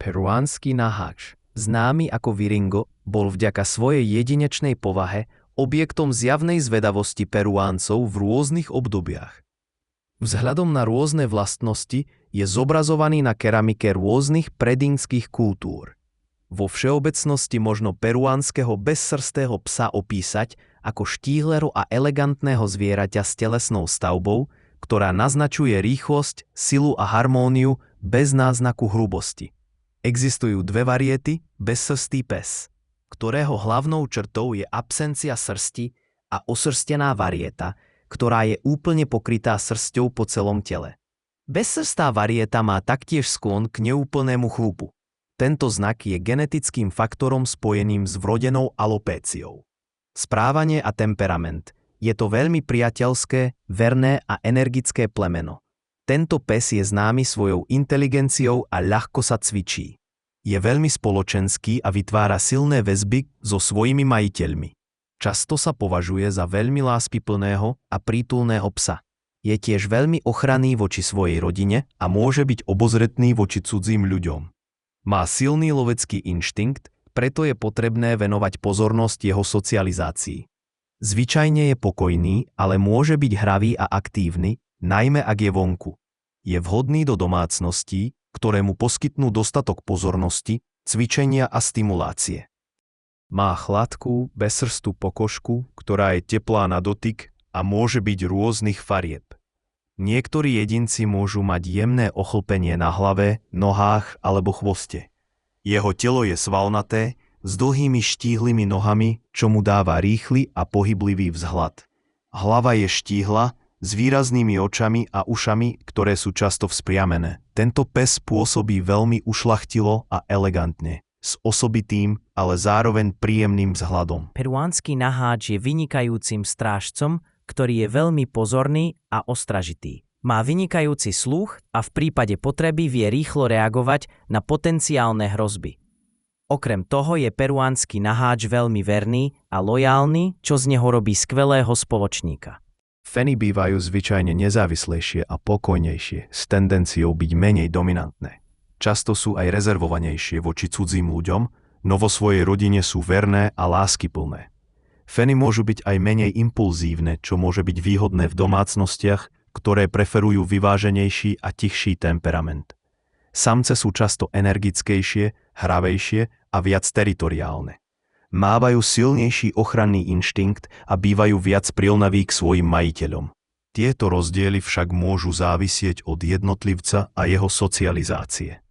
Peruánsky naháč, známy ako Viringo, bol vďaka svojej jedinečnej povahe objektom zjavnej zvedavosti Peruáncov v rôznych obdobiach. Vzhľadom na rôzne vlastnosti je zobrazovaný na keramike rôznych predínskych kultúr. Vo všeobecnosti možno peruánskeho bezsrstého psa opísať ako štíhlero a elegantného zvieraťa s telesnou stavbou, ktorá naznačuje rýchlosť, silu a harmóniu bez náznaku hrubosti. Existujú dve variety bezsrstý pes, ktorého hlavnou črtou je absencia srsti, a osrstená varieta, ktorá je úplne pokrytá srsťou po celom tele. Bezsrstá varieta má taktiež sklon k neúplnému chlupu. Tento znak je genetickým faktorom spojeným s vrodenou alopéciou. Správanie a temperament. Je to veľmi priateľské, verné a energické plemeno. Tento pes je známy svojou inteligenciou a ľahko sa cvičí. Je veľmi spoločenský a vytvára silné väzby so svojimi majiteľmi. Často sa považuje za veľmi láskyplného a prítulného psa. Je tiež veľmi ochranný voči svojej rodine a môže byť obozretný voči cudzím ľuďom. Má silný lovecký inštinkt, preto je potrebné venovať pozornosť jeho socializácii. Zvyčajne je pokojný, ale môže byť hravý a aktívny, najmä ak je vonku. Je vhodný do domácností, ktoré mu poskytnú dostatok pozornosti, cvičenia a stimulácie. Má hladkú, bezsrstú pokožku, ktorá je teplá na dotyk a môže byť rôznych farieb. Niektorí jedinci môžu mať jemné ochlpenie na hlave, nohách alebo chvoste. Jeho telo je svalnaté, s dlhými štíhlymi nohami, čo mu dáva rýchly a pohyblivý vzhľad. Hlava je štíhla, s výraznými očami a ušami, ktoré sú často vzpriamené. Tento pes pôsobí veľmi ušľachtilo a elegantne, s osobitým, ale zároveň príjemným vzhľadom. Peruánsky naháč je vynikajúcim strážcom, ktorý je veľmi pozorný a ostražitý. Má vynikajúci sluch a v prípade potreby vie rýchlo reagovať na potenciálne hrozby. Okrem toho je peruánsky naháč veľmi verný a lojálny, čo z neho robí skvelého spoločníka. Feny bývajú zvyčajne nezávislejšie a pokojnejšie, s tendenciou byť menej dominantné. Často sú aj rezervovanejšie voči cudzím ľuďom, no vo svojej rodine sú verné a láskyplné. Feny môžu byť aj menej impulzívne, čo môže byť výhodné v domácnostiach, ktoré preferujú vyváženejší a tichší temperament. Samce sú často energickejšie, hravejšie a viac teritoriálne. Mávajú silnejší ochranný inštinkt a bývajú viac prilnaví k svojim majiteľom. Tieto rozdiely však môžu závisieť od jednotlivca a jeho socializácie.